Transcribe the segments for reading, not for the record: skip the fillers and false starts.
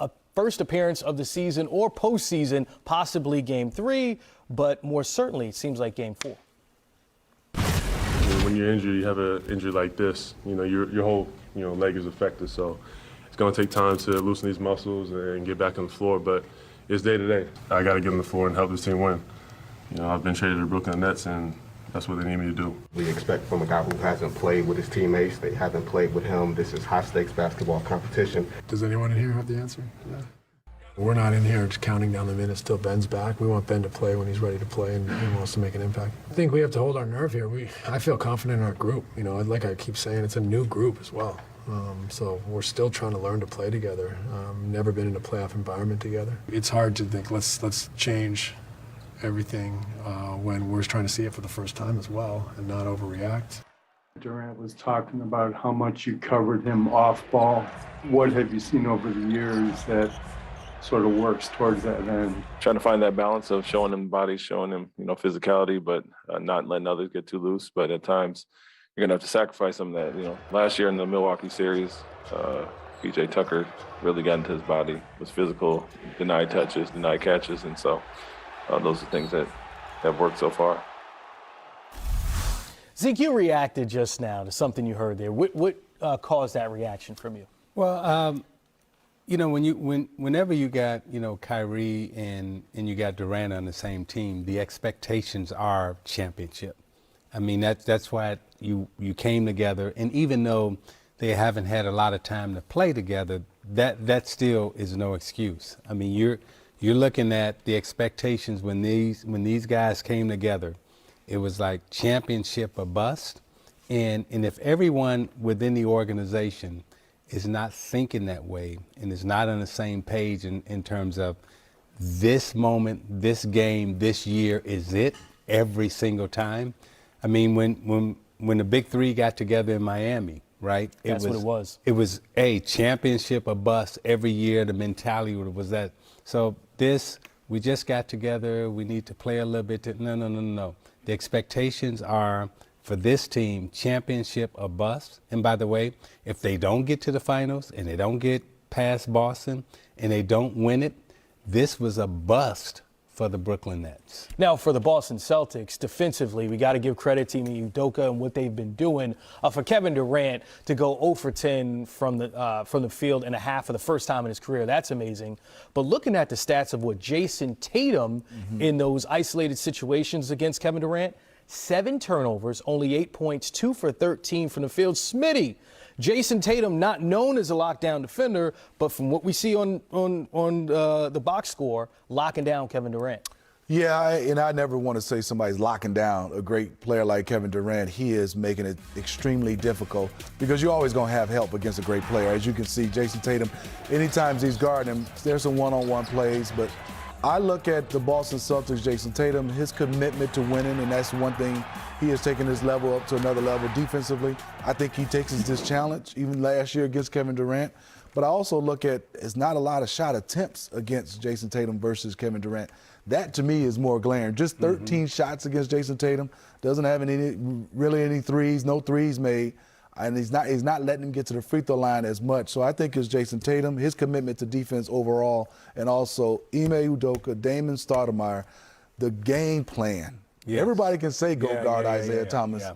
A first appearance of the season or postseason, possibly Game 3, but more certainly it seems like Game 4. When you're injured, you have an injury like this, your whole leg is affected. So it's going to take time to loosen these muscles and get back on the floor. But it's day to day. I got to get on the floor and help this team win. I've been traded to Brooklyn Nets, and that's what they need me to do. We expect from a guy who hasn't played with his teammates, they haven't played with him. This is high-stakes basketball competition. Does anyone in here have the answer? Yeah. We're not in here just counting down the minutes till Ben's back. We want Ben to play when he's ready to play and he wants to make an impact. I think we have to hold our nerve here. I feel confident in our group. Like I keep saying, it's a new group as well. So we're still trying to learn to play together. Never been in a playoff environment together. It's hard to think, let's change everything when we're trying to see it for the first time as well and not overreact. Durant was talking about how much you covered him off ball. What have you seen over the years that sort of works towards that end? Trying to find that balance of showing him body, showing him, physicality, but not letting others get too loose. But at times, you're gonna have to sacrifice some of that. Last year in the Milwaukee series, PJ Tucker really got into his body, was physical, denied touches, denied catches, and so those are things that have worked so far. Zeke, you reacted just now to something you heard there. What caused that reaction from you? Well, whenever you got, Kyrie and you got Durant on the same team, the expectations are championship. I mean, that's why you came together. And even though they haven't had a lot of time to play together, that still is no excuse. I mean, you're looking at the expectations when these guys came together. It was like championship or bust. And if everyone within the organization is not thinking that way and is not on the same page in terms of this moment, this game, this year is it every single time. I mean, when the big three got together in Miami, right? That's what it was. It was a championship or bust every year. The mentality was that. So we just got together. We need to play a little bit. No. The expectations are for this team, championship or bust. And by the way, if they don't get to the finals and they don't get past Boston and they don't win it, this was a bust for the Brooklyn Nets. Now, for the Boston Celtics, defensively, we got to give credit to Ime Udoka and what they've been doing. For Kevin Durant to go 0 for 10 from the field in a half for the first time in his career, that's amazing. But looking at the stats of what Jason Tatum in those isolated situations against Kevin Durant, 7 turnovers, only 8 points, 2 for 13 from the field. Smitty, Jason Tatum, not known as a lockdown defender, but from what we see on the box score, locking down Kevin Durant. Yeah, and I never want to say somebody's locking down a great player like Kevin Durant. He is making it extremely difficult because you're always going to have help against a great player. As you can see, Jason Tatum, anytime he's guarding him, there's some one-on-one plays, but I look at the Boston Celtics, Jason Tatum, his commitment to winning, and that's one thing. He has taken his level up to another level defensively. I think he takes this challenge, even last year against Kevin Durant. But I also look at it's not a lot of shot attempts against Jason Tatum versus Kevin Durant. That, to me, is more glaring. Just 13 shots against Jason Tatum. Doesn't have any threes, no threes made. And he's not letting him get to the free throw line as much. So I think it's Jason Tatum, his commitment to defense overall, and also Ime Udoka, Damon Stoudemire, the game plan. Yes. Everybody can say go guard Isiah Thomas. Yeah.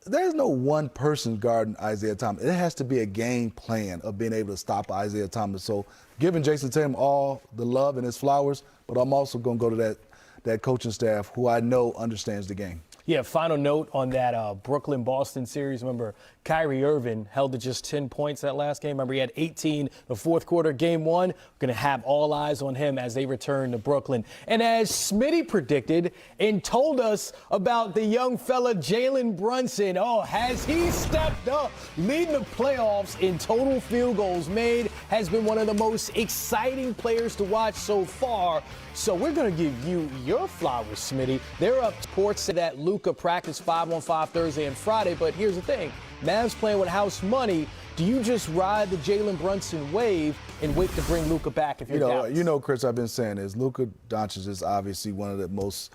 There's no one person guarding Isiah Thomas. It has to be a game plan of being able to stop Isiah Thomas. So giving Jason Tatum all the love and his flowers, but I'm also going to go to that coaching staff who I know understands the game. Yeah, final note on that Brooklyn-Boston series. Remember, Kyrie Irving held to just 10 points that last game. Remember, he had 18 the fourth quarter, game 1. We're going to have all eyes on him as they return to Brooklyn. And as Smitty predicted and told us about the young fella Jalen Brunson, has he stepped up, leading the playoffs in total field goals made, has been one of the most exciting players to watch so far. So we're going to give you your flowers, Smitty. They're up. Reports say that Luka practiced 5-on-5 Thursday and Friday, but here's the thing. Mavs playing with house money. Do you just ride the Jalen Brunson wave and wait to bring Luka back if you're doubts? Chris, I've been saying this. Luka Doncic is obviously one of the most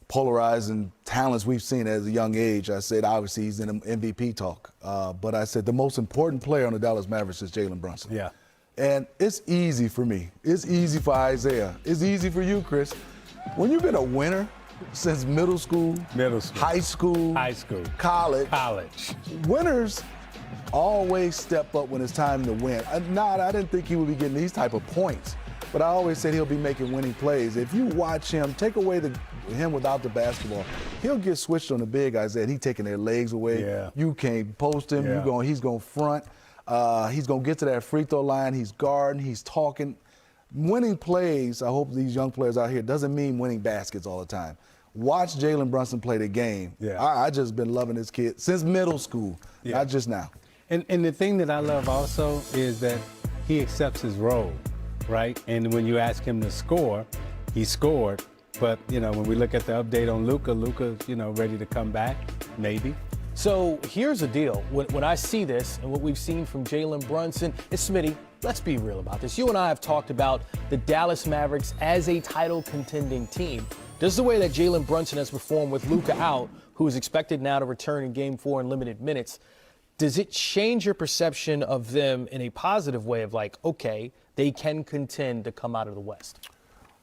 polarizing talents we've seen at a young age. I said, obviously, he's in MVP talk. But I said the most important player on the Dallas Mavericks is Jalen Brunson. Yeah. And it's easy for me. It's easy for Isiah. It's easy for you, Chris. When you've been a winner since middle school, high school, college, winners always step up when it's time to win. I didn't think he would be getting these type of points, but I always said he'll be making winning plays. If you watch him, take away him without the basketball, he'll get switched on the big guys that he's taking their legs away. Yeah. You can't post him. Yeah. He's going to front. He's going to get to that free throw line. He's guarding. He's talking. Winning plays, I hope these young players out here, doesn't mean winning baskets all the time. Watch Jalen Brunson play the game. Yeah. I just been loving this kid since middle school, not just now. And the thing that I love also is that he accepts his role, right? And when you ask him to score, he scored. But, when we look at the update on Luka's, ready to come back, maybe. So here's the deal. When I see this and what we've seen from Jalen Brunson, it's Smitty, let's be real about this. You and I have talked about the Dallas Mavericks as a title contending team. This is the way that Jalen Brunson has performed with Luka out, who is expected now to return in Game 4 in limited minutes. Does it change your perception of them in a positive way of like, okay, they can contend to come out of the West?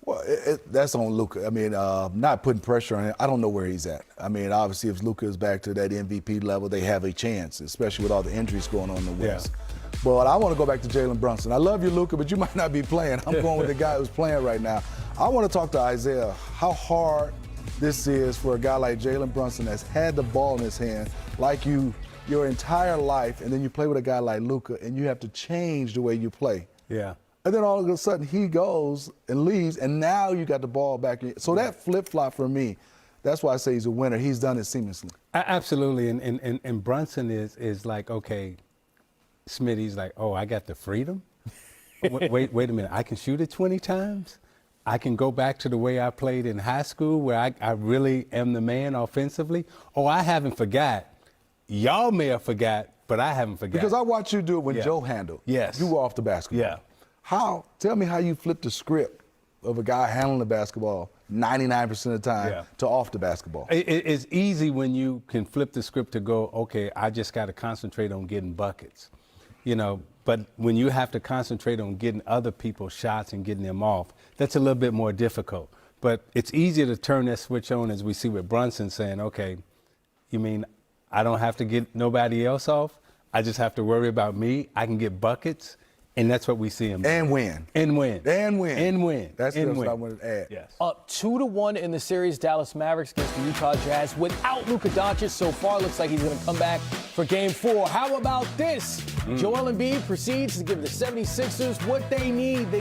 Well, that's on Luka. I mean, not putting pressure on him. I don't know where he's at. I mean, obviously, if Luka is back to that MVP level, they have a chance, especially with all the injuries going on in the West. Yeah. But I want to go back to Jalen Brunson. I love you, Luka, but you might not be playing. I'm going with the guy who's playing right now. I want to talk to Isiah how hard this is for a guy like Jalen Brunson that's had the ball in his hand like you your entire life, and then you play with a guy like Luka, and you have to change the way you play. Yeah. And then all of a sudden he goes and leaves, and now you got the ball back. So that flip-flop for me, that's why I say he's a winner. He's done it seamlessly. Absolutely. And Brunson is like, okay, Smitty's like, oh, I got the freedom? wait a minute. I can shoot it 20 times? I can go back to the way I played in high school where I really am the man offensively? Oh, I haven't forgot. Y'all may have forgot, but I haven't forgot. Because I watched you do it when Joe handled. Yes. You were off the basketball. Yeah. Tell me how you flipped the script of a guy handling the basketball 99% of the time to off the basketball. It's easy when you can flip the script to go, okay, I just got to concentrate on getting buckets. But when you have to concentrate on getting other people's shots and getting them off, that's a little bit more difficult. But it's easier to turn that switch on, as we see with Brunson saying, okay, you mean I don't have to get nobody else off? I just have to worry about me. I can get buckets, and that's what we see him. And win. And win. And win. And win. That's what I wanted to add. Yes. Up 2-1 in the series, Dallas Mavericks against the Utah Jazz. Without Luka Doncic, so far looks like he's going to come back for Game 4. How about this? Joel Embiid proceeds to give the 76ers what they need.